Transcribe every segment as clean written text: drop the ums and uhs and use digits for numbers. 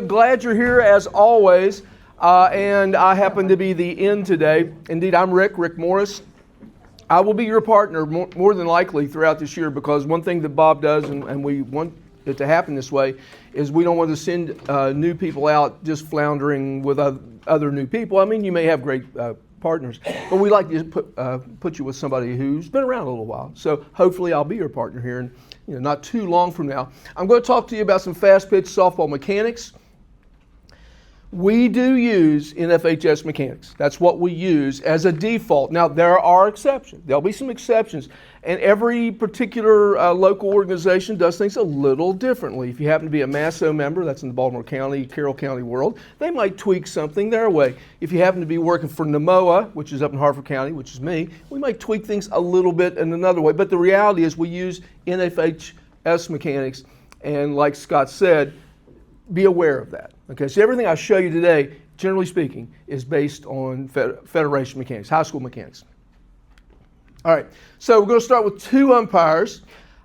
Glad you're here as always, and I happen to be the end today. Indeed, I'm Rick Morris. I will be your partner more than likely throughout this year, because one thing that Bob does, and we want it to happen this way, is we don't want to send new people out just floundering with other new people. I mean, you may have great partners, but we like to put you with somebody who's been around a little while. So hopefully I'll be your partner here, and not too long from now. I'm going to talk to you about some fast pitch softball mechanics. We do use NFHS mechanics. That's what we use as a default. Now, there are exceptions. There'll be some exceptions. And every particular local organization does things a little differently. If you happen to be a MASO member, that's in the Baltimore County, Carroll County world, they might tweak something their way. If you happen to be working for NMOA, which is up in Harford County, which is me, we might tweak things a little bit in another way. But the reality is we use NFHS mechanics. And like Scott said, be aware of that. Okay, so everything I show you today, generally speaking, is based on Federation mechanics, high school mechanics. All right, so we're going to start with two umpires,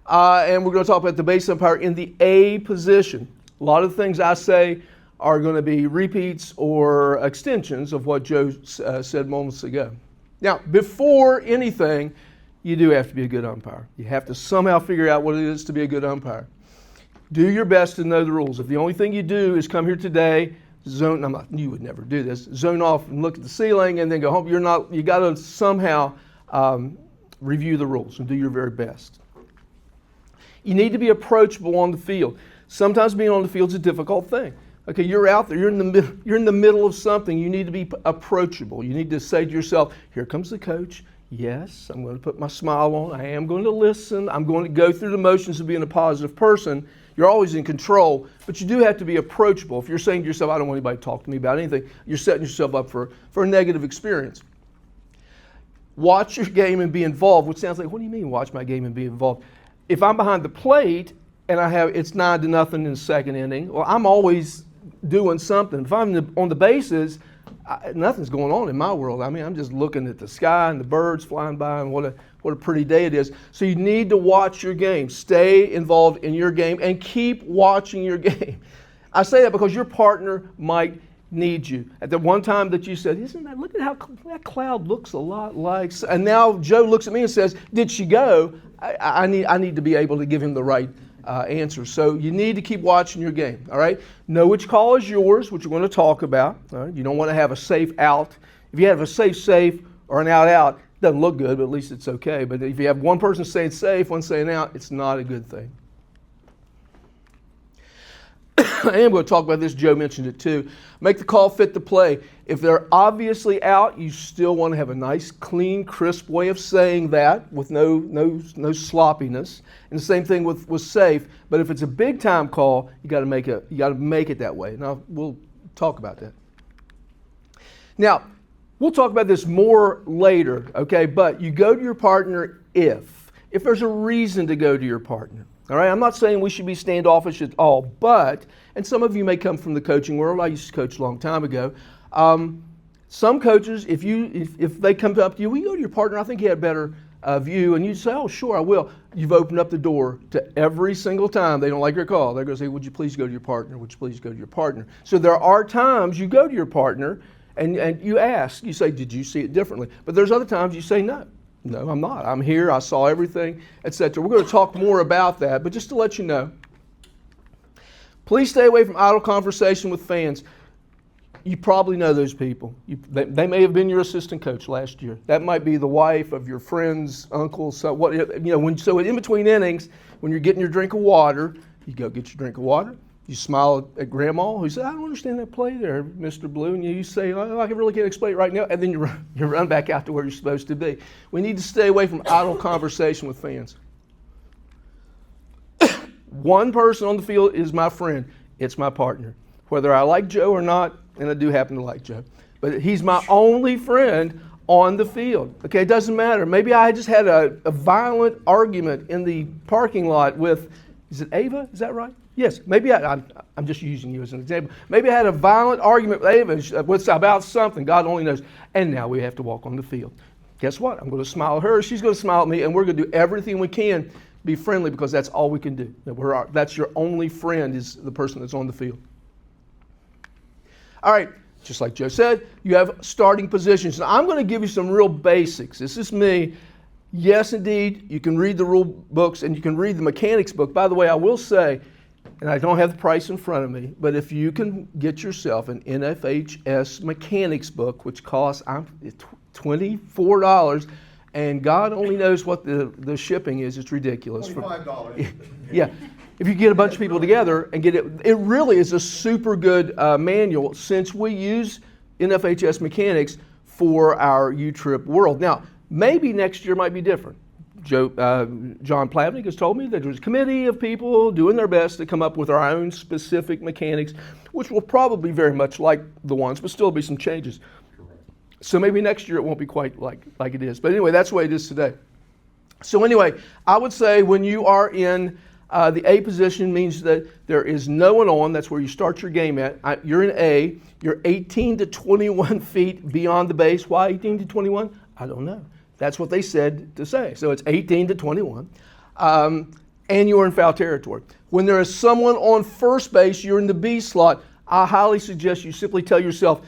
and we're going to talk about the base umpire in the A position. A lot of the things I say are going to be repeats or extensions of what Joe said moments ago. Now, before anything, you do have to be a good umpire. You have to somehow figure out what it is to be a good umpire. Do your best to know the rules. If the only thing you do is come here today, you would never do this, zone off and look at the ceiling and then go home, you got to somehow review the rules and do your very best. You need to be approachable on the field. Sometimes being on the field is a difficult thing. Okay, you're out there, you're in the middle of something, you need to be approachable. You need to say to yourself, here comes the coach. Yes, I'm going to put my smile on. I am going to listen. I'm going to go through the motions of being a positive person. You're always in control, but you do have to be approachable. If you're saying to yourself, I don't want anybody to talk to me about anything, you're setting yourself up for a negative experience. Watch your game and be involved, which sounds like, what do you mean watch my game and be involved? If I'm behind the plate and it's 9-0 in the second inning, well, I'm always doing something. If I'm on the bases, nothing's going on in my world. I mean, I'm just looking at the sky and the birds flying by, and what a pretty day it is. So you need to watch your game. Stay involved in your game and keep watching your game. I say that because your partner might need you. At the one time that you said, look at how that cloud looks a lot like, and now Joe looks at me and says, did she go? I need to be able to give him the right answer. So you need to keep watching your game, all right? Know which call is yours, which we're going to talk about. All right? You don't want to have a safe out. If you have a safe or an out, it doesn't look good, but at least it's okay. But if you have one person saying safe, one saying out, it's not a good thing. I am going to talk about this. Joe mentioned it too. Make the call fit the play. If they're obviously out, you still want to have a nice, clean, crisp way of saying that with no sloppiness. And the same thing with safe. But if it's a big time call, you got to make it that way. Now we'll talk about that. Now we'll talk about this more later, okay? But you go to your partner if there's a reason to go to your partner. All right, I'm not saying we should be standoffish at all, but, and some of you may come from the coaching world. I used to coach a long time ago. Some coaches, if they come up to you, will you go to your partner? I think he had a better view, and you say, oh, sure, I will. You've opened up the door to every single time they don't like your call. They're going to say, would you please go to your partner? Would you please go to your partner? So there are times you go to your partner and you ask, you say, did you see it differently? But there's other times you say no. No, I'm not. I'm here. I saw everything, etc. We're going to talk more about that, but just to let you know, please stay away from idle conversation with fans. You probably know those people. They may have been your assistant coach last year. That might be the wife of your friend's uncle. So in between innings, when you're getting your drink of water, you go get your drink of water. You smile at Grandma, who said, I don't understand that play there, Mr. Blue. And you say, oh, I really can't explain it right now. And then you run back out to where you're supposed to be. We need to stay away from idle conversation with fans. One person on the field is my friend. It's my partner. Whether I like Joe or not, and I do happen to like Joe, but he's my only friend on the field. Okay, it doesn't matter. Maybe I just had a violent argument in the parking lot with, is it Ava? Is that right? Yes, maybe I'm just using you as an example. Maybe I had a violent argument with Ava about something, God only knows. And now we have to walk on the field. Guess what? I'm going to smile at her, she's going to smile at me, and we're going to do everything we can to be friendly, because that's all we can do. That's your only friend, is the person that's on the field. All right, just like Joe said, you have starting positions. Now, I'm going to give you some real basics. This is me. Yes, indeed, you can read the rule books and you can read the mechanics book. By the way, I will say, and I don't have the price in front of me, but if you can get yourself an NFHS mechanics book, which costs $24, and God only knows what the shipping is, it's ridiculous. $25. Yeah. If you get a bunch of people together and get it, it really is a super good manual since we use NFHS mechanics for our U-Trip world. Now, maybe next year might be different. John Plavnik has told me that there's a committee of people doing their best to come up with our own specific mechanics, which will probably be very much like the ones, but still be some changes. So maybe next year it won't be quite like it is. But anyway, that's the way it is today. So anyway, I would say when you are in the A position means that there is no one on. That's where you start your game at. You're in A. You're 18 to 21 feet beyond the base. Why 18 to 21? I don't know. That's what they said to say. So it's 18 to 21. And you're in foul territory. When there is someone on first base, you're in the B slot. I highly suggest you simply tell yourself,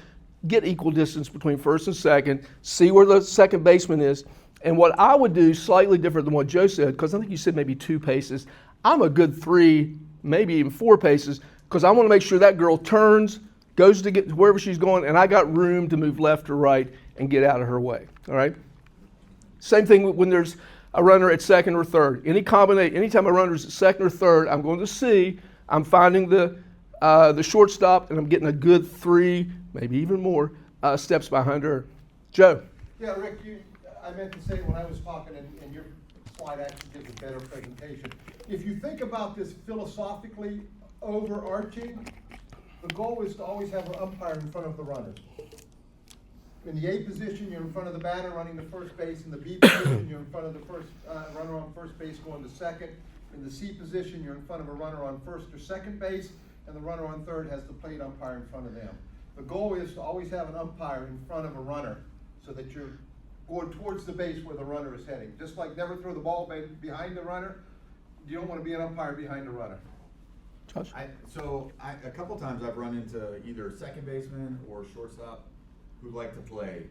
get equal distance between first and second, see where the second baseman is. And what I would do, slightly different than what Joe said, because I think you said maybe 2 paces. I'm a good 3, maybe even 4 paces, because I want to make sure that girl turns, goes to get wherever she's going, and I got room to move left or right and get out of her way. All right? Same thing when there's a runner at second or third. Anytime a runner is at second or third, I'm going to see, I'm finding the shortstop, and I'm getting a good 3, maybe even more, steps behind her. Joe? Yeah, Rick, I meant to say when I was talking, and your slide actually gives a better presentation. If you think about this philosophically overarching, the goal is to always have an umpire in front of the runner. In the A position, you're in front of the batter running to first base. In the B position, you're in front of the first runner on first base going to second. In the C position, you're in front of a runner on first or second base, and the runner on third has the plate umpire in front of them. The goal is to always have an umpire in front of a runner so that you're going towards the base where the runner is heading. Just like never throw the ball behind the runner, you don't want to be an umpire behind the runner. Josh? A couple times I've run into either second baseman or shortstop who like to play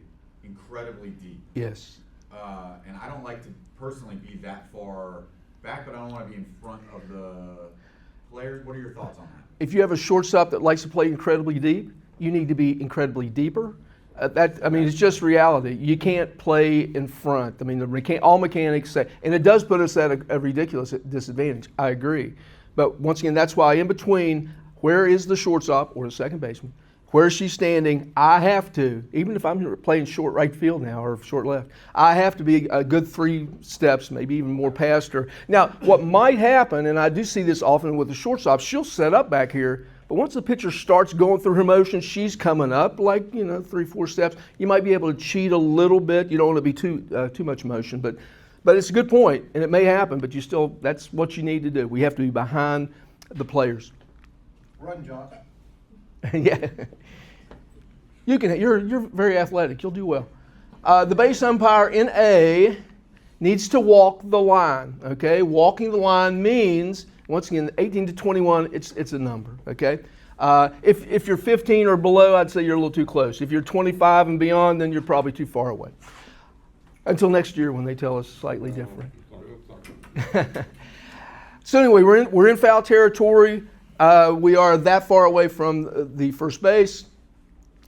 incredibly deep. Yes. And I don't like to personally be that far back, but I don't want to be in front of the players. What are your thoughts on that? If you have a shortstop that likes to play incredibly deep, you need to be incredibly deeper. It's just reality. You can't play in front. I mean, all mechanics say, and it does put us at a ridiculous disadvantage. I agree. But once again, that's why in between, where is the shortstop or the second baseman? Where is she standing? I have to, even if I'm playing short right field now or short left, I have to be a good 3 steps, maybe even more past her. Now, what might happen, and I do see this often with the shortstop, she'll set up back here, but once the pitcher starts going through her motion, she's coming up like 3, 4 steps. You might be able to cheat a little bit. You don't want to be too much motion, but it's a good point, and it may happen, but that's what you need to do. We have to be behind the players. Run, Josh. Yeah. You're very athletic. You'll do well. The base umpire in A needs to walk the line. Okay, walking the line means, once again, 18 to 21. It's a number. Okay, if you're 15 or below, I'd say you're a little too close. If you're 25 and beyond, then you're probably too far away. Until next year when they tell us slightly different. So anyway, we're in foul territory. We are that far away from the first base.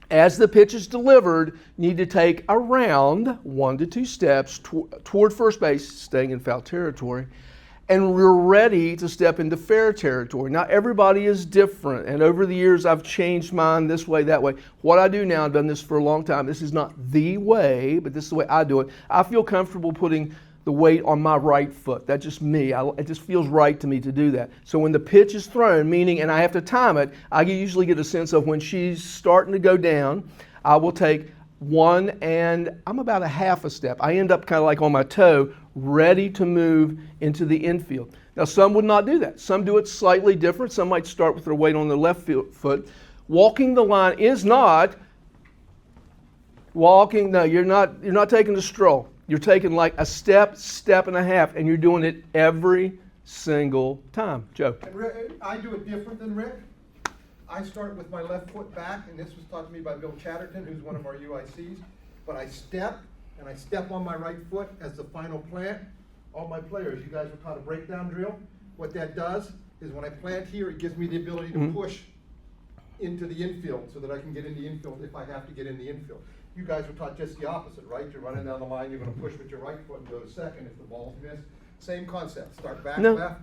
As the pitch is delivered, you need to take around 1 to 2 steps toward first base, staying in foul territory, and we're ready to step into fair territory. Now, everybody is different, and over the years, I've changed mine this way, that way. What I do now, I've done this for a long time. This is not the way, but this is the way I do it. I feel comfortable putting the weight on my right foot. That's just me. It just feels right to me to do that. So when the pitch is thrown, meaning, and I have to time it, I usually get a sense of when she's starting to go down, I will take 1 and I'm about a half a step. I end up kind of like on my toe, ready to move into the infield. Now some would not do that. Some do it slightly different. Some might start with their weight on their left foot. Walking the line is not walking, no, you're not taking a stroll. You're taking like a step and a half, and you're doing it every single time. Joe? And Rick, I do it different than Rick. I start with my left foot back, and this was taught to me by Bill Chatterton, who's one of our UICs. But I step, and I step on my right foot as the final plant. All my players, you guys were taught a breakdown drill. What that does is when I plant here, it gives me the ability to push into the infield so that I can get in the infield if I have to get in the infield. You guys were taught just the opposite, right? You're running down the line, you're going to push with your right foot and go to second if the ball's missed. Same concept. Start back, No.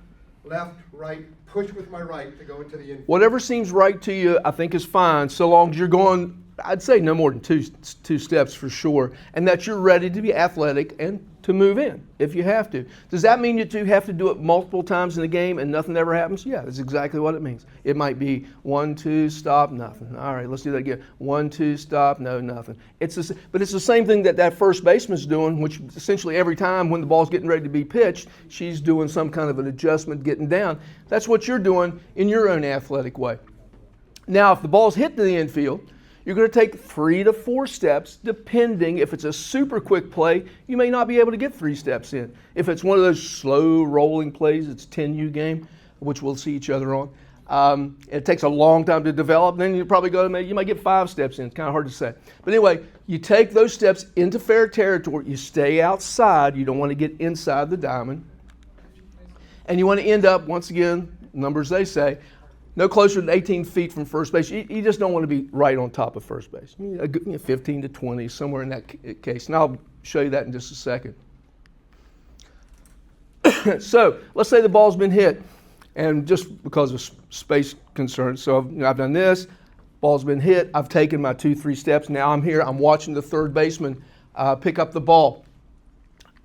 left, right, push with my right to go into the infield. Whatever seems right to you, I think is fine, so long as you're going, I'd say no more than two steps for sure, and that you're ready to be athletic and to move in if you have to. Does that mean you two have to do it multiple times in the game and nothing ever happens? Yeah, that's exactly what it means. It might be 1, 2, stop, nothing. All right, let's do that again. 1, 2, stop, no, nothing. But it's the same thing that first baseman's doing, which essentially every time when the ball's getting ready to be pitched, she's doing some kind of an adjustment, getting down. That's what you're doing in your own athletic way. Now, if the ball's hit to the infield, you're going to take 3 to 4 steps, depending. If it's a super quick play, you may not be able to get 3 steps in. If it's one of those slow rolling plays, it's 10U game, which we'll see each other on. It takes a long time to develop. Then you probably you might get 5 steps in. It's kind of hard to say. But anyway, you take those steps into fair territory. You stay outside. You don't want to get inside the diamond. And you want to end up, once again, numbers they say, no closer than 18 feet from first base. You just don't want to be right on top of first base. 15 to 20, somewhere in that case. And I'll show you that in just a second. So let's say the ball's been hit, and just because of space concerns, so I've done this, ball's been hit, I've taken my 2-3 steps, now I'm here, I'm watching the third baseman pick up the ball.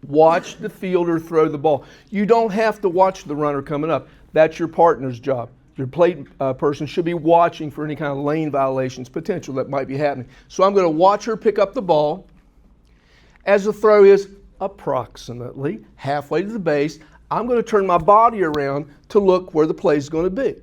Watch the fielder throw the ball. You don't have to watch the runner coming up. That's your partner's job. Your plate person should be watching for any kind of lane violations, potential that might be happening. So I'm going to watch her pick up the ball as the throw is approximately halfway to the base. I'm going to turn my body around to look where the play is going to be.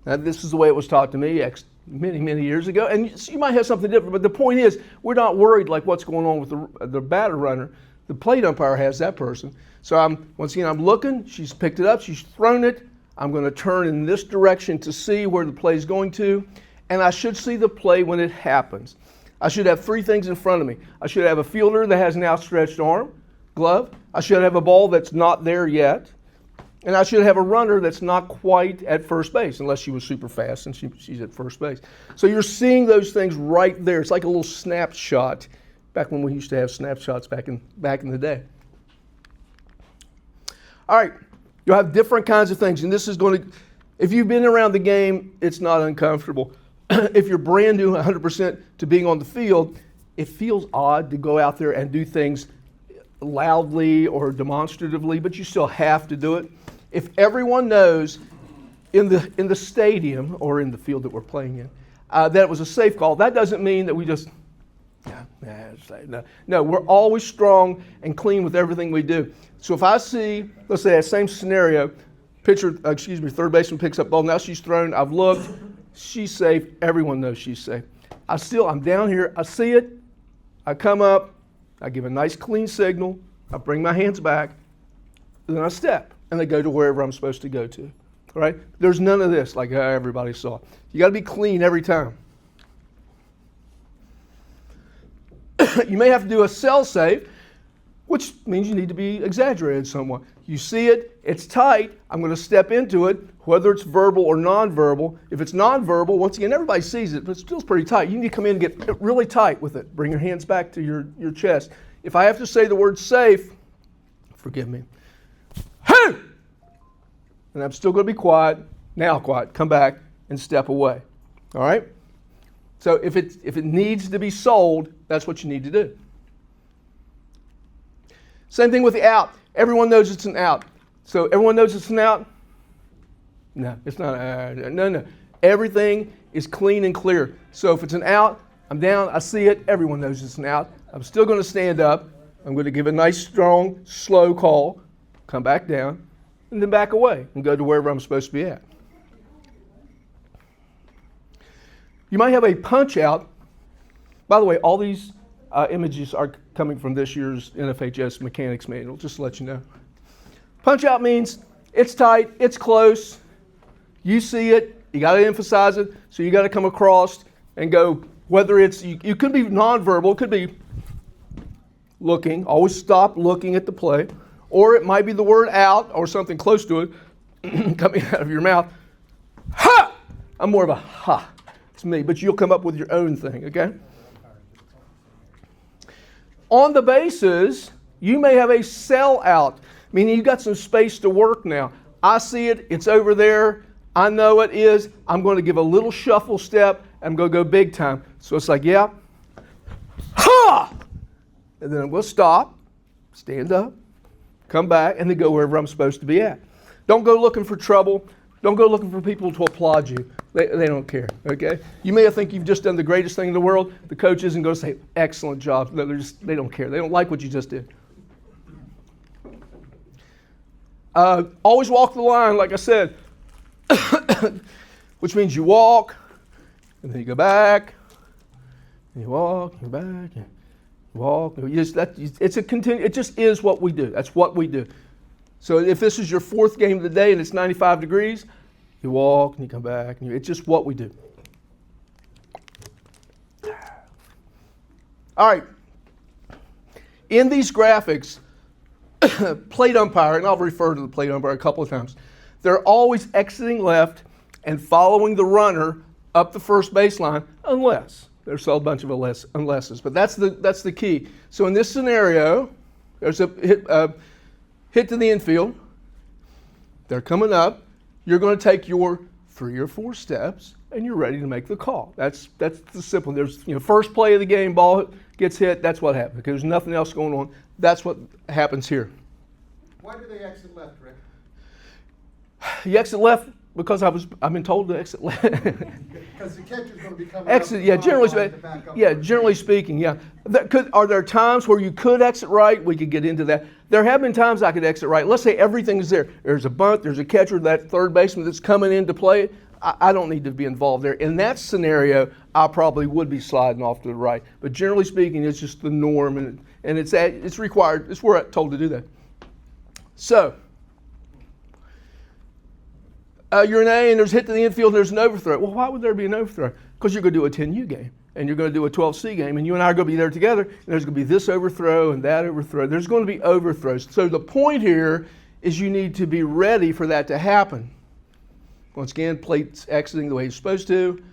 Now, this is the way it was taught to me many, many years ago. And you might have something different, but the point is, we're not worried like what's going on with the batter runner. The plate umpire has that person. So once again, I'm looking. She's picked it up. She's thrown it. I'm going to turn in this direction to see where the play is going to, and I should see the play when it happens. I should have 3 things in front of me. I should have a fielder that has an outstretched arm, glove. I should have a ball that's not there yet, and I should have a runner that's not quite at first base, unless she was super fast and she's at first base. So you're seeing those things right there. It's like a little snapshot, back when we used to have snapshots back in the day. All right. You'll have different kinds of things, and this is going to, if you've been around the game, it's not uncomfortable. If you're brand new 100% to being on the field, it feels odd to go out there and do things loudly or demonstratively, but you still have to do it. If everyone knows in the stadium or in the field that we're playing in that it was a safe call, that doesn't mean that we just, no, we're always strong and clean with everything we do. So if I see, let's say that same scenario, third baseman picks up ball, now she's thrown, I've looked, she's safe, everyone knows she's safe. I'm down here, I see it, I come up, I give a nice clean signal, I bring my hands back, then I step, and I go to wherever I'm supposed to go to. All right? There's none of this like everybody saw. You got to be clean every time. You may have to do a cell save, which means you need to be exaggerated somewhat. You see it, it's tight, I'm going to step into it, whether it's verbal or nonverbal. If it's nonverbal, once again, everybody sees it, but it still pretty tight. You need to come in and get really tight with it. Bring your hands back to your chest. If I have to say the word safe, forgive me, hey! And I'm still going to be quiet, now quiet, come back and step away. All right? So if it needs to be sold, that's what you need to do. Same thing with the out. Everyone knows it's an out. So everyone knows it's an out? No, it's not. No. Everything is clean and clear. So if it's an out, I'm down, I see it, everyone knows it's an out. I'm still going to stand up. I'm going to give a nice, strong, slow call, come back down, and then back away and go to wherever I'm supposed to be at. You might have a punch out. By the way, all these images are coming from this year's NFHS Mechanics Manual, just to let you know. Punch out means it's tight, it's close, you see it, You got to emphasize it. So you got to come across and go, whether it's, you could be nonverbal, it could be looking, always stop looking at the play, or it might be the word out or something close to it coming out of your mouth. Ha! I'm more of a ha. It's me, but you'll come up with your own thing, okay? On the bases, you may have a sell out, meaning you got some space to work now. I see it, it's over there, I know it is, I'm going to give a little shuffle step, I'm going to go big time. So it's like, yeah, ha! And then we'll stop, stand up, come back, and then go wherever I'm supposed to be at. Don't go looking for trouble. Don't go looking for people to applaud you. They don't care, okay? You may think you've just done the greatest thing in the world. The coach isn't going to say, excellent job. No, they don't care. They don't like what you just did. Always walk the line, like I said, which means you walk, and then you go back, and you walk, you're back, and you walk. It just is what we do. That's what we do. So if this is your fourth game of the day and it's 95 degrees, you walk and you come back. And it's just what we do. All right. In these graphics, plate umpire, and I'll refer to the plate umpire a couple of times, they're always exiting left and following the runner up the first baseline, unless there's a bunch of unlesses. But that's the key. So in this scenario, there's a hit to the infield. They're coming up. You're going to take your 3 or 4 steps, and you're ready to make the call. That's the simple. There's first play of the game, ball gets hit. That's what happens. Because there's nothing else going on. That's what happens here. Why do they exit left, Rick? You exit left because I've been told to exit left. Because the catcher's going to be coming Exit, up yeah. the Generally, sideline to back up. generally speaking, yeah. Are there times where you could exit right? We could get into that. There have been times I could exit right. Let's say everything's there. There's a bunt. There's a catcher, that third baseman that's coming in to play. I don't need to be involved there. In that scenario, I probably would be sliding off to the right. But generally speaking, it's just the norm, and it's required. We're told to do that. So. You're an A and there's hit to the infield and there's an overthrow. Well, why would there be an overthrow? Because you're going to do a 10U game and you're going to do a 12C game, and you and I are going to be there together, and there's going to be this overthrow and that overthrow. There's going to be overthrows. So the point here is you need to be ready for that to happen. Once again, plate's exiting the way it's supposed to.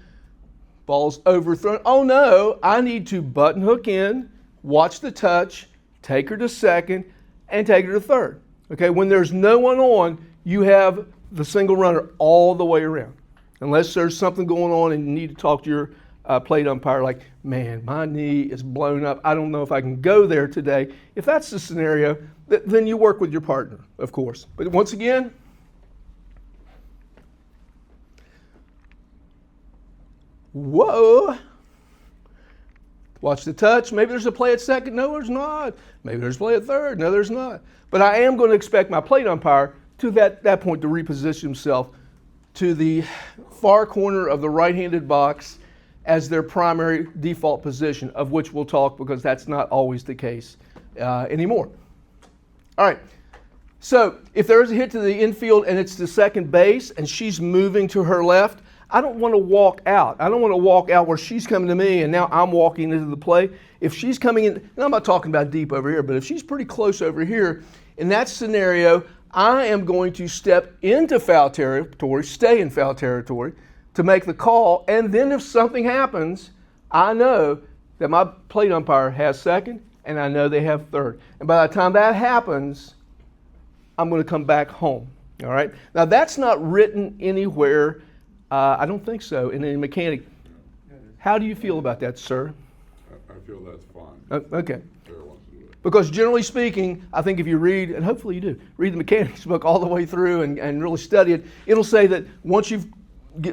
Ball's overthrown. Oh no, I need to button hook in, watch the touch, take her to second, and take her to third. Okay, when there's no one on, you have the single runner all the way around. Unless there's something going on and you need to talk to your plate umpire like, man, my knee is blown up. I don't know if I can go there today. If that's the scenario, then you work with your partner, of course. But once again, whoa. Watch the touch. Maybe there's a play at second. No, there's not. Maybe there's a play at third. No, there's not. But I am going to expect my plate umpire to that point to reposition himself to the far corner of the right-handed box as their primary default position, of which we'll talk because that's not always the case anymore. All right, so if there's a hit to the infield and it's to second base and she's moving to her left, I don't want to walk out. I don't want to walk out where she's coming to me and now I'm walking into the play. If she's coming in, and I'm not talking about deep over here, but if she's pretty close over here, in that scenario, I am going to step into foul territory, stay in foul territory, to make the call, and then if something happens, I know that my plate umpire has second, and I know they have third. And by the time that happens, I'm going to come back home. All right? Now, that's not written anywhere, I don't think so, in any mechanic. How do you feel about that, sir? I feel that's fine. Okay. Sarah wants to do it. Because generally speaking, I think if you read, and hopefully you do, read the mechanics book all the way through and really study it, it'll say that once you've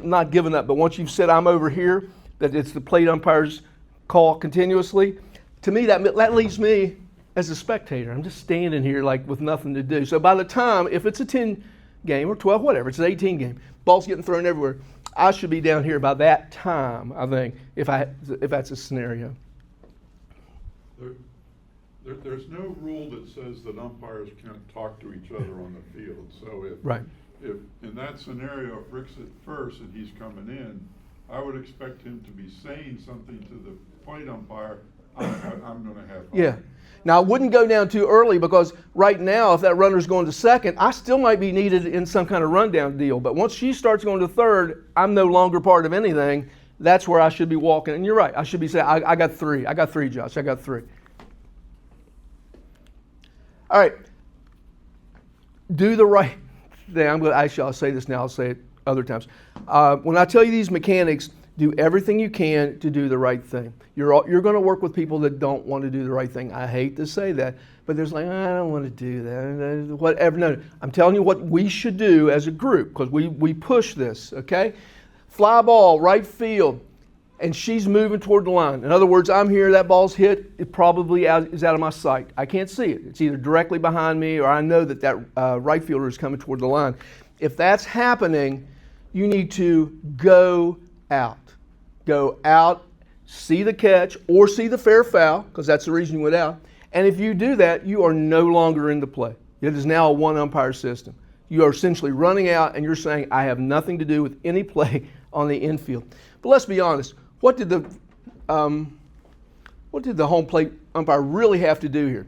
not given up, but once you've said I'm over here, that it's the plate umpire's call continuously. To me, that leaves me as a spectator. I'm just standing here like with nothing to do. So by the time, if it's a 10 game or 12, whatever, it's an 18 game, ball's getting thrown everywhere, I should be down here by that time, I think, if that's a scenario. There's no rule that says that umpires can't talk to each other on the field. So if Right. if, in that scenario, if Rick's at first and he's coming in, I would expect him to be saying something to the plate umpire, I'm gonna have fun. Yeah. Now, I wouldn't go down too early because right now, if that runner's going to second, I still might be needed in some kind of rundown deal. But once she starts going to third, I'm no longer part of anything. That's where I should be walking. And you're right. I should be saying, I got three. I got three, Josh. I got three. All right. Do the right thing. Actually, I'll say this now. I'll say it other times. When I tell you these mechanics, do everything you can to do the right thing. You're going to work with people that don't want to do the right thing. I hate to say that, but there's like, I don't want to do that, whatever. No, I'm telling you what we should do as a group because we push this, okay? Fly ball, right field, and she's moving toward the line. In other words, I'm here, that ball's hit, it probably is out of my sight. I can't see it. It's either directly behind me or I know that right fielder is coming toward the line. If that's happening, you need to go out. Go out, see the catch or see the fair foul, because that's the reason you went out. And if you do that, you are no longer in the play. It is now a one umpire system. You are essentially running out and you're saying, I have nothing to do with any play on the infield. But let's be honest, what did the home plate umpire really have to do here?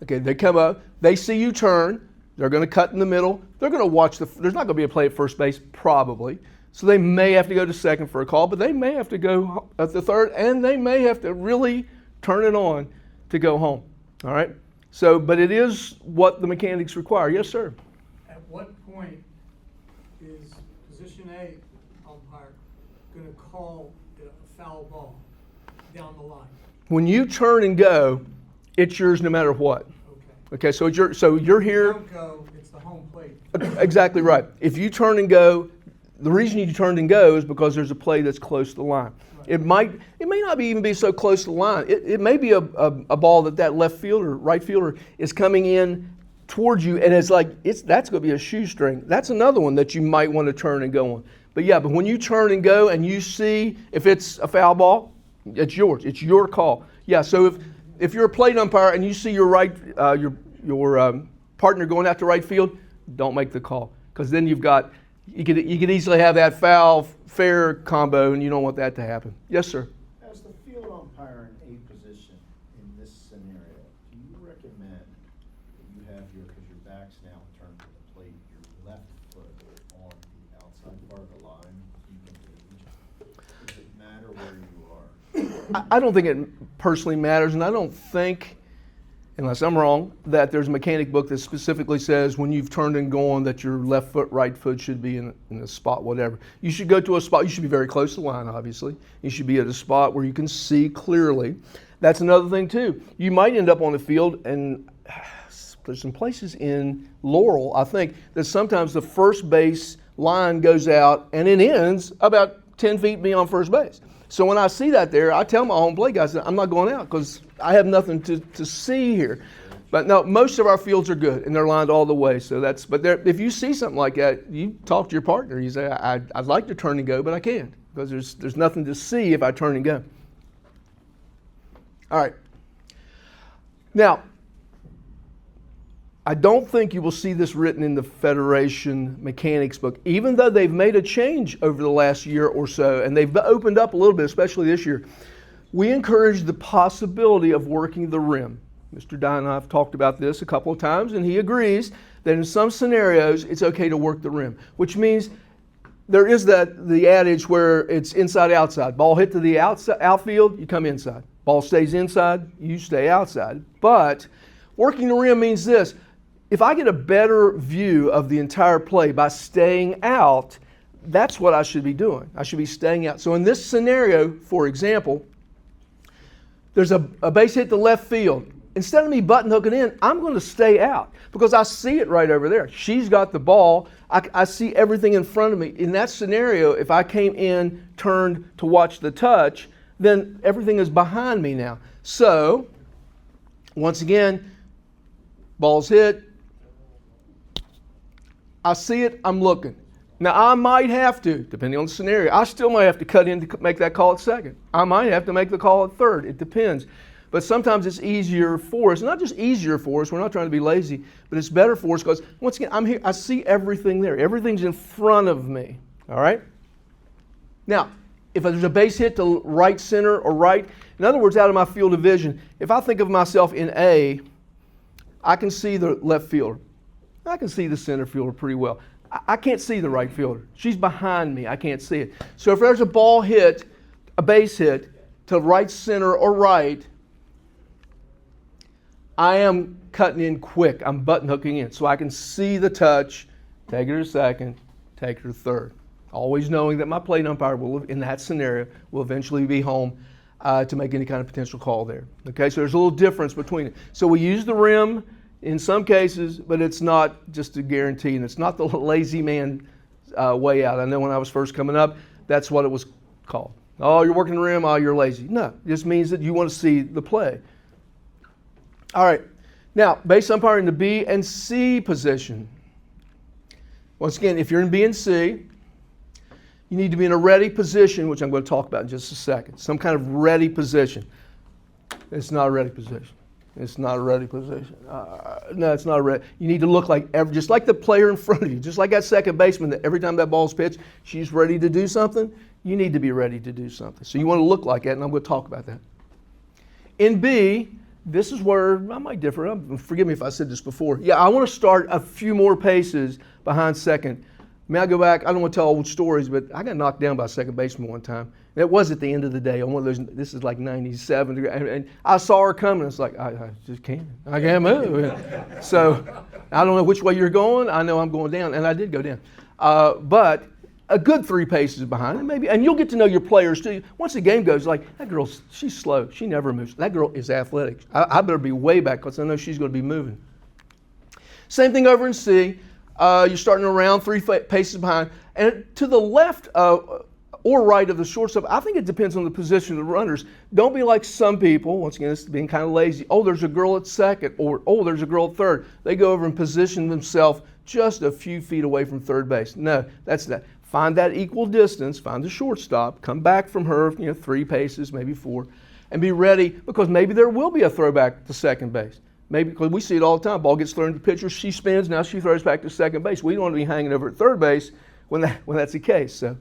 Okay, they come up, they see you turn, they're going to cut in the middle, they're going to watch there's not going to be a play at first base, probably. So they may have to go to second for a call, but they may have to go at the third, and they may have to really turn it on to go home. All right? So, but it is what the mechanics require. Yes, sir? At what point is position A umpire going to call a foul ball down the line? When you turn and go, it's yours no matter what. Okay. Okay, so you're If here. you don't go, it's the home plate. Exactly right. If you turn and go, the reason you turn and go is because there's a play that's close to the line. It may not even be so close to the line. It may be a ball that left fielder, right fielder is coming in towards you, and it's like that's going to be a shoestring. That's another one that you might want to turn and go on. But yeah, but when you turn and go and you see if it's a foul ball, it's yours. It's your call. Yeah. So if you're a plate umpire and you see your partner going out to right field, don't make the call, because then you could easily have that foul fair combo, and you don't want that to happen. Yes, sir. As the field umpire in a position in this scenario, do you recommend that you have because your back's now turned to the plate, your left foot on the outside part of the line, so you can gauge? Does it matter where you are? I don't think it personally matters, and I don't think, unless I'm wrong, that there's a mechanic book that specifically says when you've turned and gone that your left foot, right foot should be in a spot, whatever. You should go to a spot, you should be very close to the line, obviously. You should be at a spot where you can see clearly. That's another thing, too. You might end up on the field, and there's some places in Laurel, I think, that sometimes the first base line goes out and it ends about 10 feet beyond first base. So when I see that there, I tell my home plate guys that I'm not going out because I have nothing to see here. But no, most of our fields are good and they're lined all the way. So if you see something like that, you talk to your partner. You say, I'd like to turn and go, but I can't because there's nothing to see if I turn and go. All right. Now, I don't think you will see this written in the Federation Mechanics book, even though they've made a change over the last year or so, and they've opened up a little bit, especially this year. We encourage the possibility of working the rim. Mr. Dye and I have talked about this a couple of times, and he agrees that in some scenarios it's okay to work the rim, which means there is the adage where it's inside-outside. Ball hit to the outfield, you come inside. Ball stays inside, you stay outside. But working the rim means this. If I get a better view of the entire play by staying out, that's what I should be doing. I should be staying out. So in this scenario, for example, there's a base hit to left field. Instead of me button hooking in, I'm going to stay out because I see it right over there. She's got the ball. I see everything in front of me. In that scenario, if I came in, turned to watch the touch, then everything is behind me now. So, once again, ball's hit. I see it, I'm looking. Now, I might have to, depending on the scenario, I still might have to cut in to make that call at second. I might have to make the call at third. It depends. But sometimes it's easier for us, not just easier for us, we're not trying to be lazy, but it's better for us because, once again, I'm here, I see everything there. Everything's in front of me, all right? Now, if there's a base hit to right center or right, in other words, out of my field of vision, if I think of myself in A, I can see the left fielder. I can see the center fielder pretty well. I can't see the right fielder. She's behind me. I can't see it. So if there's a ball hit, a base hit, to right center or right, I am cutting in quick. I'm button hooking in. So I can see the touch, take it to second, take it to third. Always knowing that my plate umpire will, in that scenario, will eventually be home to make any kind of potential call there. Okay, so there's a little difference between it. So we use the rim in some cases, but it's not just a guarantee, and it's not the lazy man way out. I know when I was first coming up, that's what it was called. Oh, you're working the rim, oh, you're lazy. No, it just means that you want to see the play. All right, now, base umpire in the B and C position. Once again, if you're in B and C, you need to be in a ready position, which I'm going to talk about in just a second. Some kind of ready position. It's not a ready position. It's not a ready position. No, it's not a ready. You need to look like, just like the player in front of you, just like that second baseman that every time that ball's pitched, she's ready to do something. You need to be ready to do something. So you want to look like that, and I'm going to talk about that. In B, this is where I might differ. Forgive me if I said this before. Yeah, I want to start a few more paces behind second. May I go back? I don't want to tell old stories, but I got knocked down by a second baseman one time. And it was at the end of the day on one of those, this is like 97, and I saw her coming. It's like, I just can't. I can't move. So I don't know which way you're going. I know I'm going down, and I did go down. But a good 3 paces behind, and you'll get to know your players too. Once the game goes, like, that girl, she's slow. She never moves. That girl is athletic. I better be way back because I know she's going to be moving. Same thing over in C. You're starting around 3 paces behind. And to the left or right of the shortstop, I think it depends on the position of the runners. Don't be like some people, once again, it's being kind of lazy. Oh, there's a girl at second, or oh, there's a girl at third. They go over and position themselves just a few feet away from third base. No, that's not. Find that equal distance, find the shortstop, come back from her, 3 paces, maybe 4, and be ready because maybe there will be a throwback to second base. Maybe because we see it all the time. Ball gets thrown to the pitcher, she spins, now she throws back to second base. We don't want to be hanging over at third base when that's the case. So,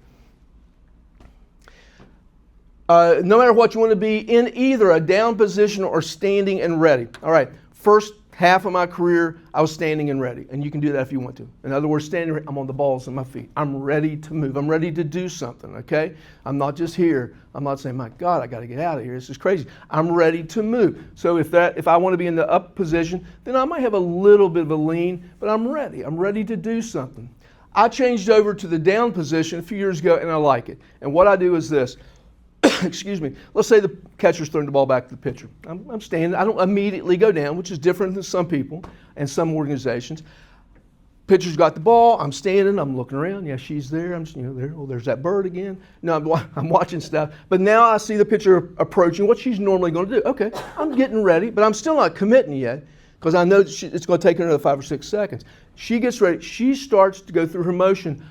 no matter what, you want to be in either a down position or standing and ready. All right, first half of my career, I was standing and ready, and you can do that if you want to. In other words, standing, I'm on the balls of my feet. I'm ready to move. I'm ready to do something, okay? I'm not just here. I'm not saying, my God, I got to get out of here. This is crazy. I'm ready to move. So if I want to be in the up position, then I might have a little bit of a lean, but I'm ready. I'm ready to do something. I changed over to the down position a few years ago, and I like it. And what I do is this. Excuse me, let's say the catcher's throwing the ball back to the pitcher. I'm standing. I don't immediately go down, which is different than some people and some organizations. Pitcher's got the ball. I'm standing. I'm looking around. Yeah, she's there. I'm there. Oh, there's that bird again. No, I'm watching stuff. But now I see the pitcher approaching what she's normally going to do. Okay, I'm getting ready, but I'm still not committing yet because I know it's going to take her another 5 or 6 seconds. She gets ready. She starts to go through her motion.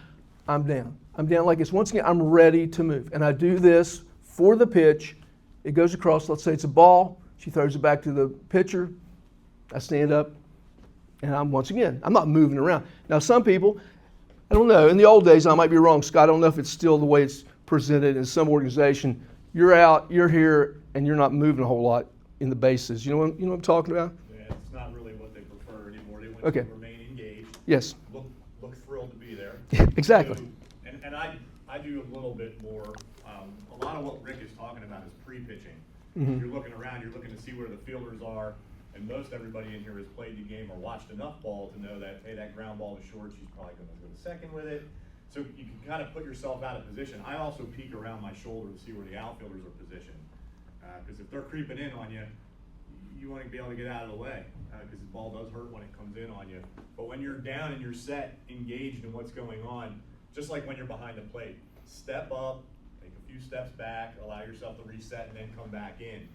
I'm down. I'm down like this. Once again, I'm ready to move. And I do this for the pitch. It goes across. Let's say it's a ball. She throws it back to the pitcher. I stand up. And I'm not moving around. Now, some people, I don't know. In the old days, I might be wrong, Scott. I don't know if it's still the way it's presented in some organization. You're out, you're here, and you're not moving a whole lot in the bases. You know what I'm talking about? Yeah, it's not really what they prefer anymore. They want Okay. to remain engaged. Yes. Look thrilled to be there. Exactly. So, and I do a little bit more. A lot of what Rick is talking about is pre-pitching. Mhm. You're looking around, you're looking to see where the fielders are, and most everybody in here has played the game or watched enough ball to know that, hey, that ground ball is short, she's probably going to go to second with it. So you can kind of put yourself out of position. I also peek around my shoulder to see where the outfielders are positioned. Because if they're creeping in on you, you want to be able to get out of the way because the ball does hurt when it comes in on you. But when you're down and you're set, engaged in what's going on, just like when you're behind the plate, step up, take a few steps back, allow yourself to reset, and then come back in.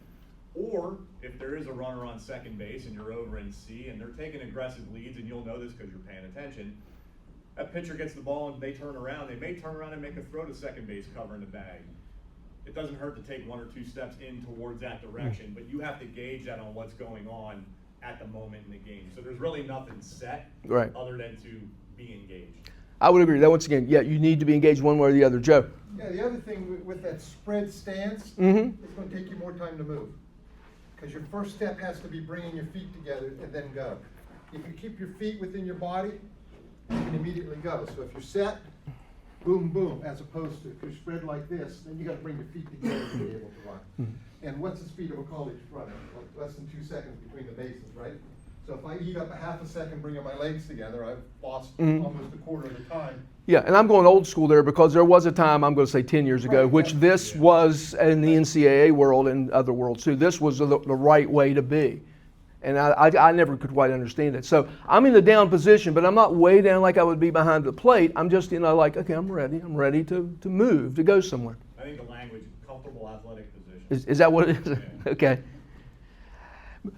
Or if there is a runner on second base and you're over in C and they're taking aggressive leads, and you'll know this because you're paying attention, that pitcher gets the ball and they turn around. They may turn around and make a throw to second base covering the bag. it doesn't hurt to take 1 or 2 steps in towards that direction, but you have to gauge that on what's going on at the moment in the game. So there's really nothing set Right. other than to be engaged. I would agree. That once again, yeah, you need to be engaged one way or the other. Joe. Yeah, the other thing with that spread stance, Mhm. it's gonna take you more time to move. Because your first step has to be bringing your feet together and then go. If you keep your feet within your body, you can immediately go. So if you're set, boom, boom, as opposed to if you're spread like this, then you gotta bring your feet together to be able to run. And what's the speed of a college runner? Like less than 2 seconds between the bases, right? So if I eat up a half a second bringing my legs together, I've lost almost a quarter of the time. Yeah, and I'm going old school there because there was a time, I'm going to say 10 years ago, Right, which yeah. this was in the NCAA world and other worlds too. This was the right way to be. And I never could quite understand it. So I'm in the down position, but I'm not way down like I would be behind the plate. I'm just, like, okay, I'm ready to move, to go somewhere. I think the language, comfortable athletic position. Is that what it is? Okay.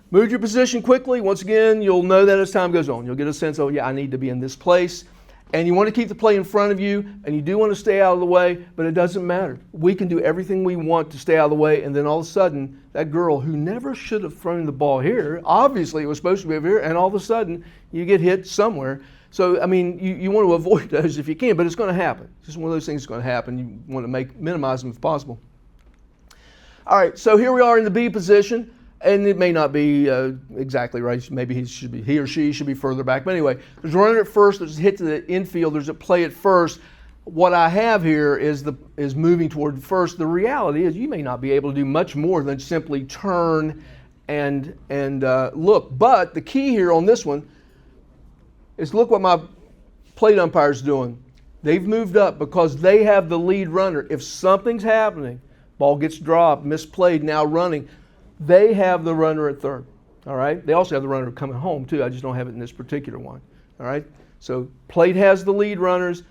Move your position quickly. Once again, you'll know that as time goes on. You'll get a sense of, yeah, I need to be in this place. And you want to keep the play in front of you, and you do want to stay out of the way, but it doesn't matter. We can do everything we want to stay out of the way, and then all of a sudden, that girl who never should have thrown the ball here, obviously it was supposed to be over here, and all of a sudden, you get hit somewhere. So, I mean, you want to avoid those if you can, but it's going to happen. It's just one of those things that's going to happen. You want to minimize them if possible. All right, so here we are in the B position. And it may not be exactly right. Maybe he or she should be further back. But anyway, there's a runner at first. There's a hit to the infield. There's a play at first. What I have here is moving toward first. The reality is you may not be able to do much more than simply turn and look. But the key here on this one is look what my plate umpire's doing. They've moved up because they have the lead runner. If something's happening, ball gets dropped, misplayed, now running, they have the runner at third, all right? They also have the runner coming home, too. I just don't have it in this particular one, all right? So plate has the lead runners.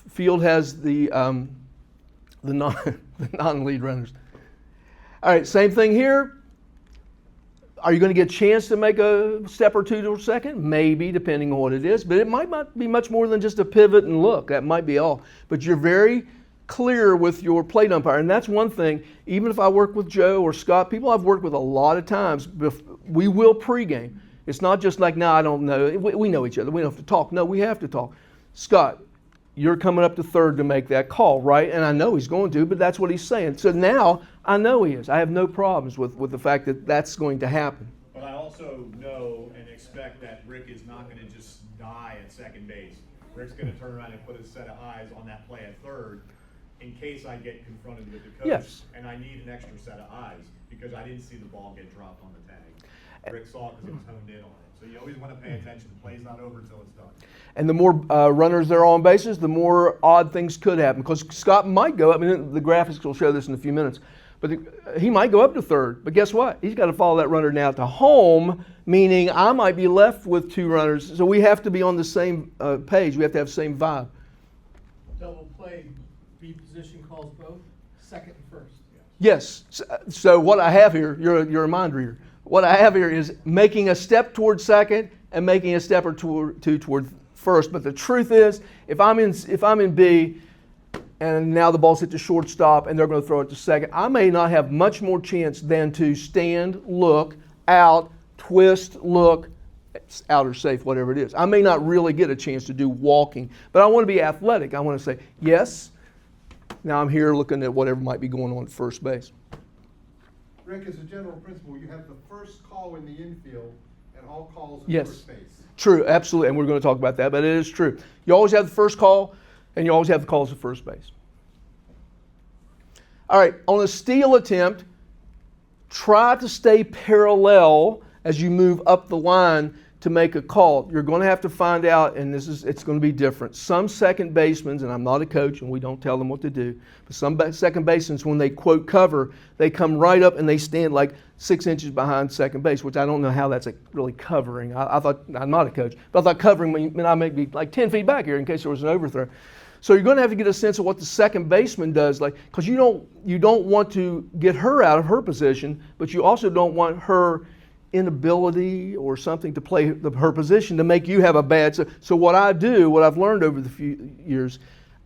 Field has the non-lead runners. All right, same thing here. Are you going to get a chance to make a step or two to second? Maybe, depending on what it is. But it might not be much more than just a pivot and look. That might be all. But you're very clear with your plate umpire. And that's one thing, even if I work with Joe or Scott, people I've worked with a lot of times, we will pregame. It's not just like, no, I don't know. We know each other. We don't have to talk. No, we have to talk. Scott, you're coming up to third to make that call, right? And I know he's going to, but that's what he's saying. So now I know he is. I have no problems with the fact that that's going to happen. But I also know and expect that Rick is not going to just die at second base. Rick's going to turn around and put his set of eyes on that play at third in case I get confronted with the coach. Yes. And I need an extra set of eyes because I didn't see the ball get dropped on the tag. Rick saw it because it was honed in on it. So you always want to pay attention. The play's not over until it's done. And the more runners there are on bases, the more odd things could happen. Because Scott might go, I mean, the graphics will show this in a few minutes, but he might go up to third. But guess what? He's got to follow that runner now to home, meaning I might be left with two runners. So we have to be on the same page. We have to have the same vibe. Double play, B position calls both, second and first. Yes. So what I have here, you're a mind reader. What I have here is making a step toward second and making a step or two toward first. But the truth is, if I'm in B and now the ball's hit the shortstop and they're going to throw it to second, I may not have much more chance than to stand, look, out, twist, look, it's out or safe, whatever it is. I may not really get a chance to do walking, but I want to be athletic. I want to say, yes, now I'm here looking at whatever might be going on at first base. Rick, as a general principle, you have the first call in the infield and all calls in Yes. first base. True, absolutely, and we're going to talk about that, but it is true. You always have the first call, and you always have the calls at first base. All right, on a steal attempt, try to stay parallel as you move up the line to make a call. You're going to have to find out, and it's going to be different. Some second basemen, and I'm not a coach, and we don't tell them what to do, but some second basemen, when they quote cover, they come right up and they stand like 6 inches behind second base, which I don't know how that's really covering. I thought, I'm not a coach, but I thought covering meant I may be like 10 feet back here in case there was an overthrow. So you're going to have to get a sense of what the second baseman does, like, because you don't want to get her out of her position, but you also don't want her inability or something to play her position to make you have a bad. So what I do, what I've learned over the few years,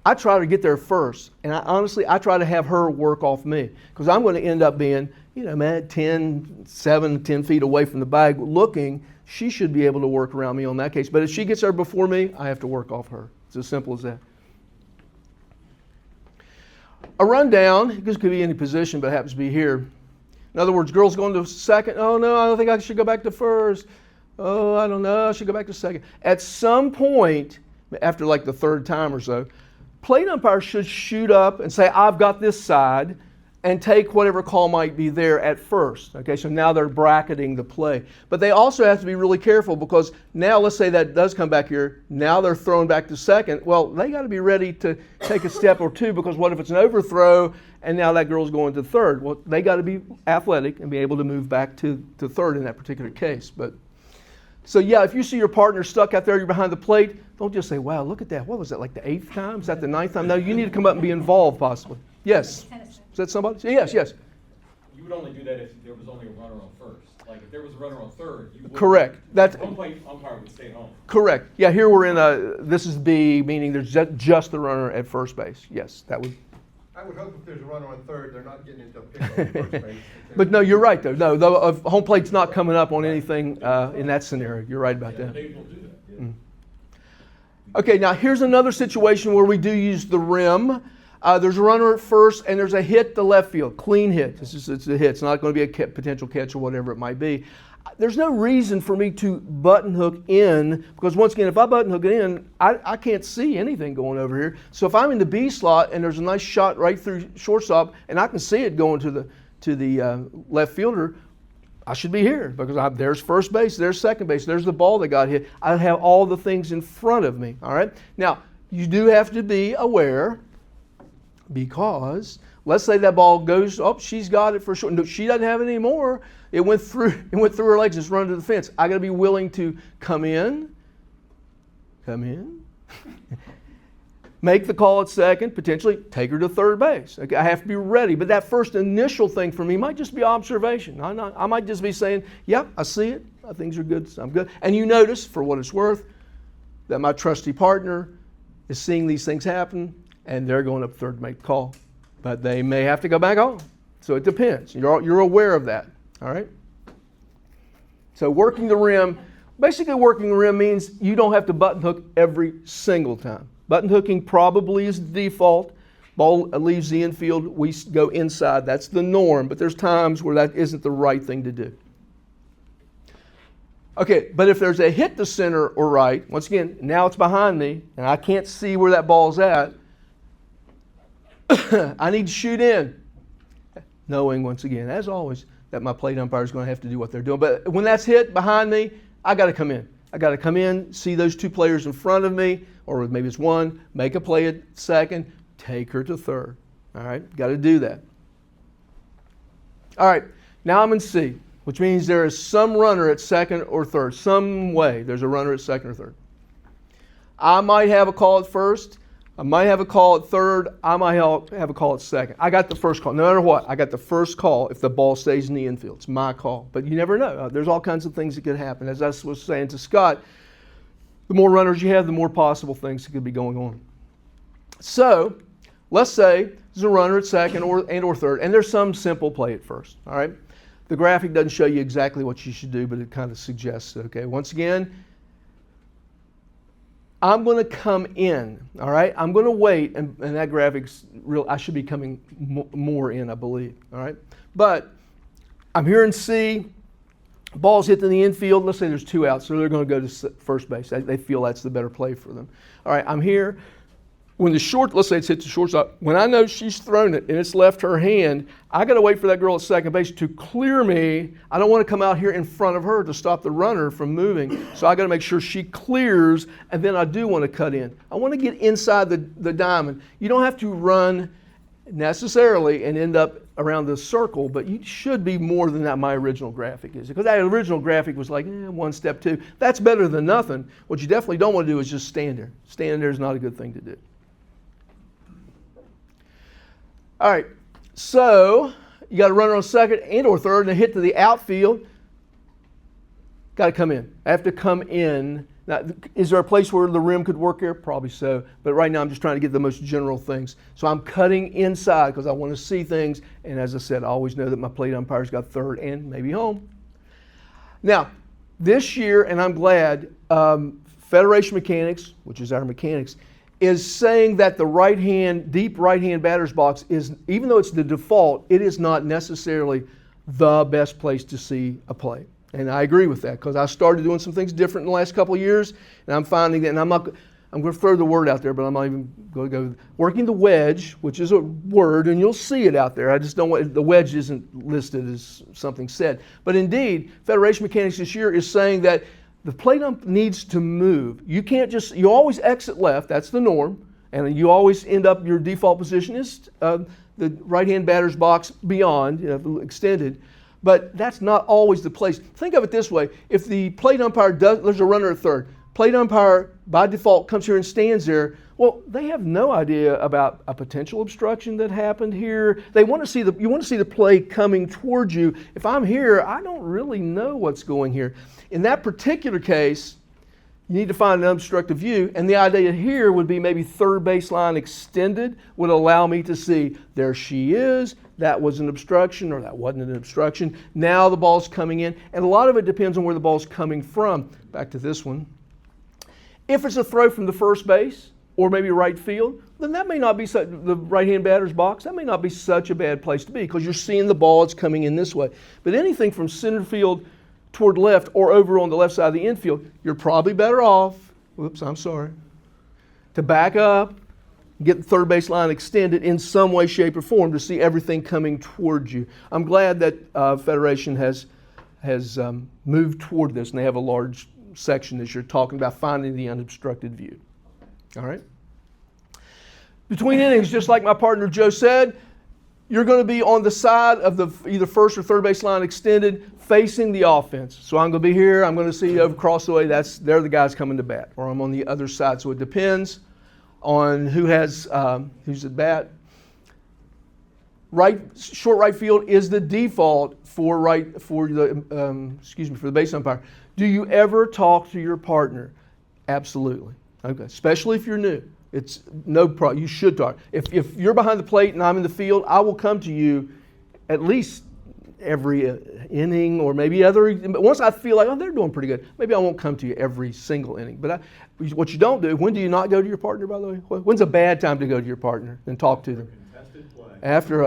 I try to get there first. And honestly, I try to have her work off me because I'm going to end up being, 10 feet away from the bag looking. She should be able to work around me on that case. But if she gets there before me, I have to work off her. It's as simple as that. A rundown, this could be any position, but it happens to be here. In other words, girls going to second. Oh, no, I don't think I should go back to first. Oh, I don't know, I should go back to second. At some point, after like the third time or so, plate umpires should shoot up and say, I've got this side, and take whatever call might be there at first. Okay, so now they're bracketing the play. But they also have to be really careful because now, let's say that does come back here, now they're thrown back to second. Well, they got to be ready to take a step or two because what if it's an overthrow and now that girl's going to third? Well, they got to be athletic and be able to move back to third in that particular case. So yeah, if you see your partner stuck out there, you're behind the plate, don't just say, wow, look at that. What was that, like the 8th time? Is that the 9th time? No, you need to come up and be involved possibly. Yes? Is that somebody? Yes. You would only do that if there was only a runner on first. Like if there was a runner on third, you would. Correct. That's home plate umpire would stay home. correct. Yeah, here we're in this is B, meaning there's just the runner at first base. Yes, that would. I would hope if there's a runner on third, they're not getting into a pickle on first base. But no, you're right though. No, the home plate's not coming up on anything in that scenario. You're right about Yeah, that. they will do that. Yeah. Okay, now here's another situation where we do use the rim. There's a runner at first, and there's a hit to left field, clean hit. It's a hit. It's not going to be a potential catch or whatever it might be. There's no reason for me to button hook in because once again, if I button hook it in, I can't see anything going over here. So if I'm in the B slot and there's a nice shot right through shortstop, and I can see it going to the left fielder, I should be here because there's first base, there's second base, there's the ball that got hit. I have all the things in front of me. All right. Now you do have to be aware. Because let's say that ball goes, she's got it for sure. No, she doesn't have it anymore. It went through her legs, it's run to the fence. I got to be willing to come in, make the call at second, potentially take her to third base. Okay, I have to be ready. But that first initial thing for me might just be observation. I might just be saying, yep, I see it. Things are good. I'm good. And you notice, for what it's worth, that my trusty partner is seeing these things happen. And they're going up third to make the call. But they may have to go back on. So it depends. You're aware of that. All right? So working the rim, basically working the rim means you don't have to button hook every single time. Button hooking probably is the default. Ball leaves the infield, we go inside. That's the norm. But there's times where that isn't the right thing to do. Okay, but if there's a hit to center or right, once again, now it's behind me, and I can't see where that ball's at, I need to shoot in, knowing once again, as always, that my plate umpire is going to have to do what they're doing. But when that's hit behind me, I got to come in. I got to come in, see those two players in front of me, or maybe it's one, make a play at second, take her to third. All right, got to do that. All right, now I'm in C, which means there is some runner at second or third. Some way there's a runner at second or third. I might have a call at first. I might have a call at third. I might have a call at second. I got the first call. No matter what, I got the first call if the ball stays in the infield. It's my call. But you never know. There's all kinds of things that could happen. As I was saying to Scott, the more runners you have, the more possible things that could be going on. So let's say there's a runner at second or third, and there's some simple play at first. All right. The graphic doesn't show you exactly what you should do, but it kind of suggests it. Okay. Once again, I'm going to come in, all right? I'm going to wait, and that graphic's real. I should be coming more in, I believe, all right? But I'm here in C. Ball's hit in the infield. Let's say there's 2 outs, so they're going to go to first base. They feel that's the better play for them. All right, I'm here. When let's say it's hit to shortstop, when I know she's thrown it and it's left her hand, I got to wait for that girl at second base to clear me. I don't want to come out here in front of her to stop the runner from moving. So I got to make sure she clears, and then I do want to cut in. I want to get inside the diamond. You don't have to run necessarily and end up around the circle, but you should be more than that my original graphic is. Because that original graphic was like 1 step 2. That's better than nothing. What you definitely don't want to do is just stand there. Standing there is not a good thing to do. All right, so you got a runner on second and or third and a hit to the outfield. Got to come in. I have to come in Now, is there a place where the rim could work there? Probably so. But right now I'm just trying to get the most general things. So I'm cutting inside because I want to see things. And as I said, I always know that my plate umpire's got third and maybe home. Now, this year, and I'm glad, Federation Mechanics, which is our mechanics, is saying that the right-hand, deep right-hand batter's box is, even though it's the default, it is not necessarily the best place to see a play. And I agree with that because I started doing some things different in the last couple of years, and I'm finding that, and I'm going to throw the word out there, but I'm not even going to go, working the wedge, which is a word, and you'll see it out there. I just don't want, the wedge isn't listed as something said. But indeed, Federation Mechanics this year is saying that the plate ump needs to move. You can't just, you always exit left, that's the norm, and you always end up, your default position is the right-hand batter's box beyond, extended. But that's not always the place. Think of it this way. If the plate umpire does, there's a runner at third. Plate umpire, by default, comes here and stands there. Well, they have no idea about a potential obstruction that happened here. They want to see you want to see the play coming towards you. If I'm here, I don't really know what's going here. In that particular case, you need to find an unobstructed view, and the idea here would be maybe third baseline extended would allow me to see there she is, that was an obstruction or that wasn't an obstruction. Now the ball's coming in, and a lot of it depends on where the ball's coming from. Back to this one. If it's a throw from the first base or maybe right field, then that may not be the right-hand batter's box. That may not be such a bad place to be because you're seeing the ball, it's coming in this way. But anything from center field toward left or over on the left side of the infield, you're probably better off, to back up, get the third base line extended in some way, shape, or form to see everything coming towards you. I'm glad that Federation has moved toward this, and they have a large section that you're talking about finding the unobstructed view. All right? Between innings, just like my partner Joe said, you're going to be on the side of the either first or third base line extended, facing the offense. So I'm going to be here. I'm going to see over across the way. They're the guys coming to bat, or I'm on the other side. So it depends on who's at bat. Short right field is the default for the base umpire. Do you ever talk to your partner? Absolutely. Okay. Especially if you're new. It's no problem. You should talk. If you're behind the plate and I'm in the field, I will come to you at least every inning or maybe but once I feel like, they're doing pretty good, maybe I won't come to you every single inning. But what you don't do, when do you not go to your partner, by the way? When's a bad time to go to your partner and talk to them? After,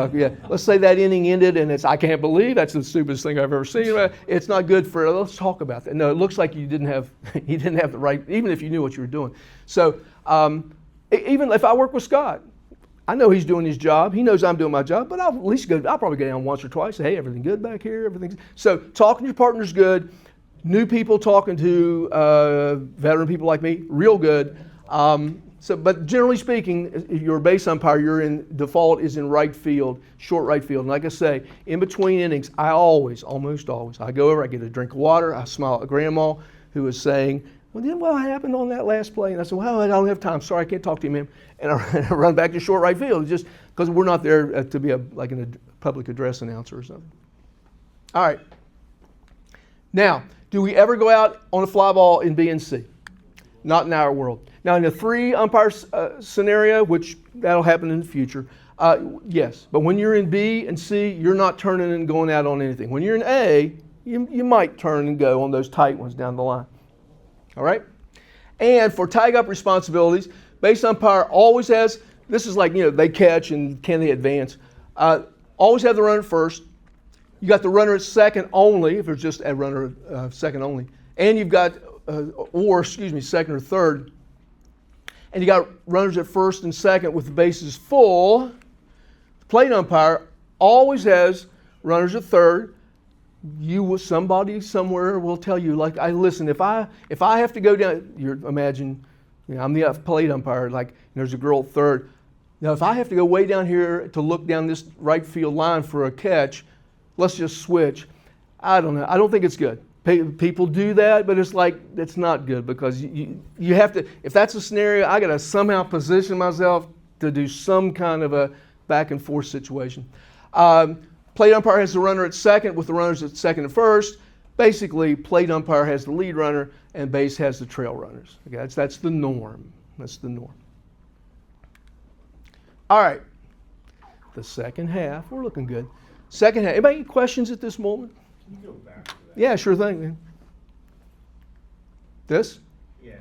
let's say that inning ended and I can't believe that's the stupidest thing I've ever seen. It's not good let's talk about that. No, it looks like you didn't have the right, even if you knew what you were doing. So, even if I work with Scott, I know he's doing his job. He knows I'm doing my job, but I'll probably go down once or twice. Say, hey, everything good back here? So talking to your partner's good. New people talking to veteran people like me, real good. But generally speaking, if you're a base umpire, default is in right field, short right field. And like I say, in between innings, almost always, I go over, I get a drink of water, I smile at Grandma, who is saying, what happened on that last play? And I said, I don't have time. Sorry, I can't talk to you, ma'am. And I run back to short right field just because we're not there to be a public address announcer or something. All right. Now, do we ever go out on a fly ball in B and C? Not in our world. Now, in a 3 umpire scenario, which that'll happen in the future, yes. But when you're in B and C, you're not turning and going out on anything. When you're in A, you might turn and go on those tight ones down the line. All right? And for tag-up responsibilities, base umpire always has, this is like, they catch and can they advance. Always have the runner at first. You got the runner at second only, if there's just a runner second only. And you've got, second or third. And you got runners at first and second with the bases full. The plate umpire always has runners at third. Somebody somewhere will tell you, listen, if I have to go down, imagine, I'm the plate umpire, there's a girl at third. Now, if I have to go way down here to look down this right field line for a catch, let's just switch. I don't know. I don't think it's good. People do that, but it's not good because you have to, if that's a scenario, I got to somehow position myself to do some kind of a back and forth situation. Plate umpire has the runner at second with the runners at second and first. basically plate umpire has the lead runner and base has the trail runners. Okay, that's the norm. That's the norm. All right. The second half, we're looking good. Second half. Anybody any questions at this moment? Can you go back to that? Yeah, sure thing, man. This? Yeah.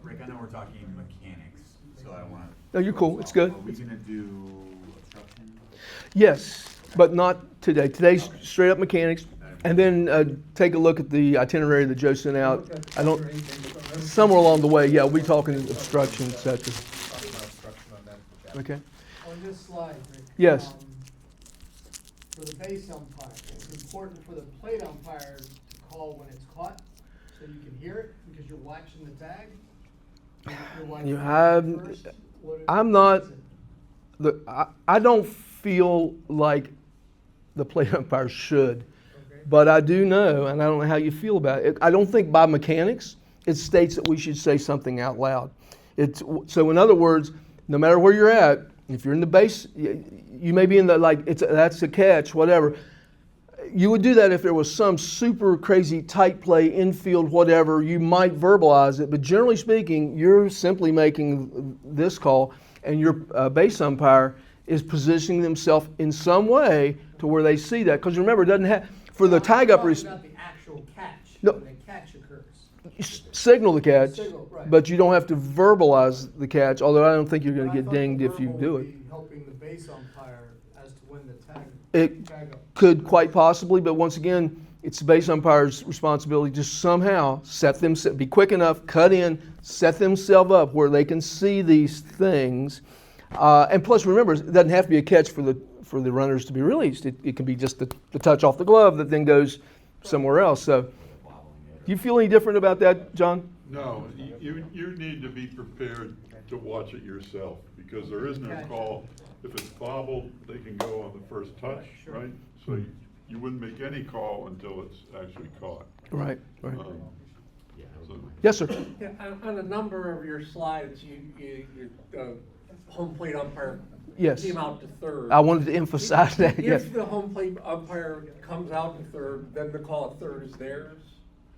Rick, I know we're talking mechanics, so I don't wanna. No, you're cool. It's good. Are we gonna do obstruction? Yes, but not today. Today's straight up mechanics. And then take a look at the itinerary that Joe sent out. I don't, somewhere along the way, yeah, we'll be talking obstruction, et cetera. Talk about obstruction on that. Okay? On this slide, Rick. Yes. For the base umpire, it's important for the plate umpire to call when it's caught, so you can hear it, because you're watching the tag. You're watching You it have- first. What- I'm not- what is it? I don't feel like the plate umpire should, Okay. but I do know, and I don't know how you feel about it. I don't think by mechanics it states that we should say something out loud. So in other words, no matter where you're at, if you're in the base, you may be in the that's a catch, whatever. You would do that if there was some super crazy tight play, infield, whatever. You might verbalize it, but generally speaking, you're simply making this call, and your base umpire is positioning themselves in some way to where they see that. Because remember, it doesn't have for the tag up. I'm talking about the actual catch, No. when the catch occurs. Signal the catch, Signal, right. but you don't have to verbalize the catch. Although I don't think you're going But to I get thought the dinged if you verbal do would it. be helping the base umpire as to when the It tag up. could quite possibly, but once again, it's the base umpire's responsibility to somehow be quick enough, cut in, set themselves up where they can see these things. And plus, remember, it doesn't have to be a catch for the runners to be released. It can be just the touch off the glove that then goes somewhere else. So, do you feel any different about that, John? No, you need to be prepared to watch it yourself, because there is no call. If it's bobbled, they can go on the first touch, Sure. right? So you wouldn't make any call until it's actually caught. Right. Right. So- Yes, sir. Yeah, on a number of your slides, home plate umpire Yes. came out to third. I wanted to emphasize that. Yes. If the home plate umpire comes out to third, then the call at third is theirs?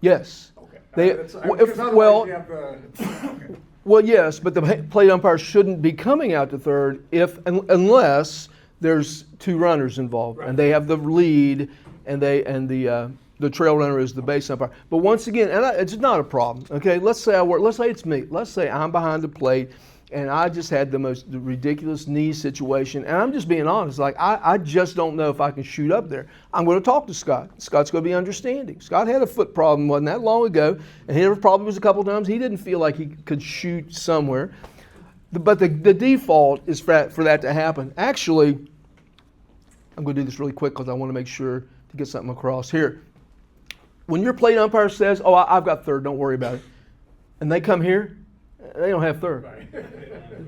Yes. Okay. They- That's- well, because otherwise well- you have the- Well, yes, but the plate umpire shouldn't be coming out to third unless there's two runners involved and they have the lead and the trail runner is the base umpire. But once again, it's not a problem. Okay, let's say it's me. Let's say I'm behind the plate and I just had the most ridiculous knee situation, and I'm just being honest. Like I just don't know if I can shoot up there. I'm going to talk to Scott. Scott's going to be understanding. Scott had a foot problem wasn't that long ago, and he had problems a couple times. He didn't feel like he could shoot somewhere, but the default is for that to happen. Actually, I'm going to do this really quick because I want to make sure to get something across here. When your plate umpire says, "Oh, I've got third, don't worry about it," and they come here, they don't have third.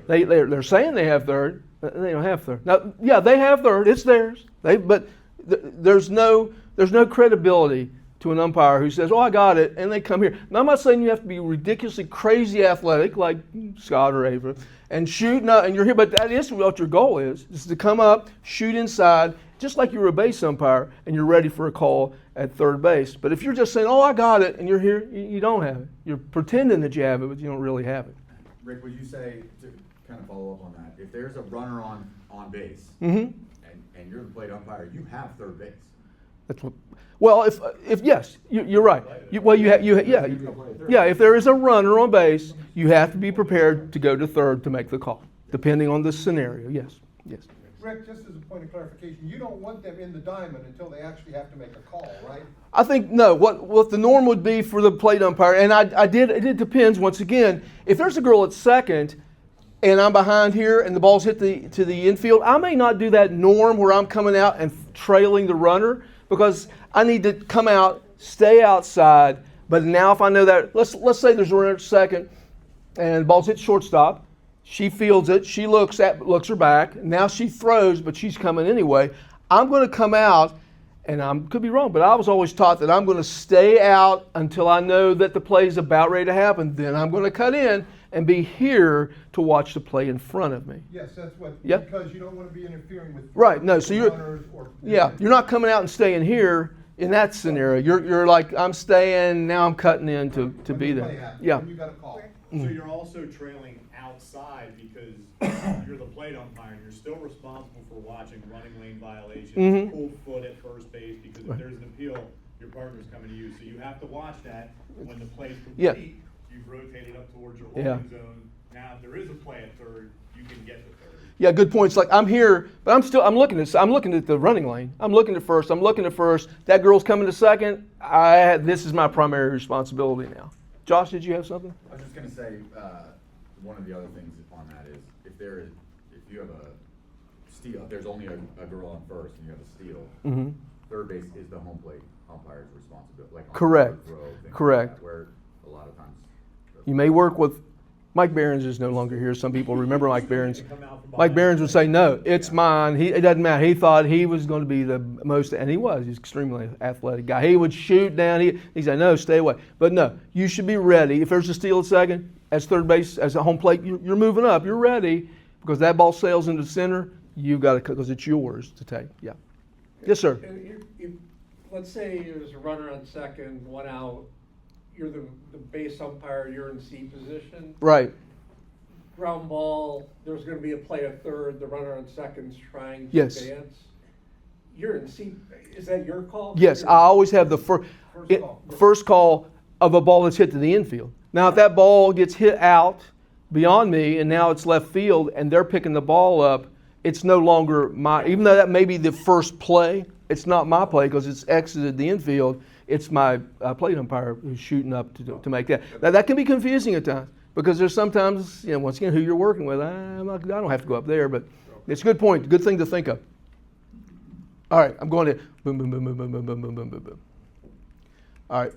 They're saying they have third, but they don't have third. Now, yeah, they have third. It's theirs. There's no credibility to an umpire who says, "Oh, I got it," and they come here. Now, I'm not saying you have to be ridiculously crazy athletic like Scott or Ava and shoot. No, and you're here, but that is what your goal is to come up, shoot inside, just like you were a base umpire, and you're ready for a call at third base. But if you're just saying, "Oh, I got it," and you're here, you don't have it. You're pretending that you have it, but you don't really have it. Rick, would you say, to kind of follow up on that, if there's a runner on base Mm-hmm. and you're the plate umpire, you have third base? That's what. Well, if yes, you're right. If there is a runner on base, you have to be prepared to go to third to make the call, depending on the scenario. Yes. Rick, just as a point of clarification, you don't want them in the diamond until they actually have to make a call, right? I think no. What the norm would be for the plate umpire, and it depends. Once again, if there's a girl at second, and I'm behind here, and the ball's hit to the infield, I may not do that norm where I'm coming out and trailing the runner because I need to come out, stay outside. But now if I know that, let's say there's a runner at second, and the ball's hit shortstop. She fields it. She looks her back. Now she throws, but she's coming anyway. I'm going to come out, and I could be wrong, but I was always taught that I'm going to stay out until I know that the play is about ready to happen. Then I'm going to cut in, and be here to watch the play in front of me. Yes, that's what, Yeah. because you don't want to be interfering with. Right, no, so you're- runners or- Yeah, you're not coming out and staying here in that scenario. You're like, I'm staying, now I'm cutting in to When be the play there. happens, Yeah. when you got a call. So you're also trailing outside because you're the plate umpire, and you're still responsible for watching running lane violations, Mhm. pulled foot at first base, because if there's an appeal, your partner's coming to you, so you have to watch that. When the play's Yeah. complete, you've rotated up towards your Yeah. holding zone. Now, if there is a play at third, you can get to third. Yeah, good points. Like I'm here, but I'm looking at the running lane. I'm looking at first. That girl's coming to second. This is my primary responsibility now. Josh, did you have something? I was just gonna say, one of the other things on that is, if you have a steal, if there's only a girl on first and you have a steal, Mm-hmm. third base is the home plate umpire's responsibility, like on Correct. third row, things like Correct. that, where a lot of times. You may work with Mike Behrens is no longer here. Some people remember Mike Behrens. Come out from Mike behind. Behrens would say, "No, it's mine." It doesn't matter. He thought he was going to be the most, and he was. He's an extremely athletic guy. He would shoot down. He said, "No, stay away." But no, you should be ready. If there's a steal at second, as third base, as a home plate, you're moving up. You're ready because that ball sails into the center. You've got to, because it's yours to take. Yeah. Yes, sir. Let's say there's a runner on second, one out, you're the base umpire, you're in C position. Right. Ground ball, there's gonna be a play at third, the runner on second's trying to Yes. advance. You're in C, is that your call? Yes, I always have the first call of a ball that's hit to the infield. Now, if that ball gets hit out beyond me and now it's left field and they're picking the ball up, it's no longer my, even though that may be the first play, it's not my play because it's exited the infield. It's my plate umpire who's shooting up to make that. Now, that can be confusing at times because there's sometimes, once again, who you're working with. I don't have to go up there, but it's a good point, good thing to think of. All right, I'm going to boom, boom, boom, boom, boom, boom, boom, boom, boom, boom, boom. All right.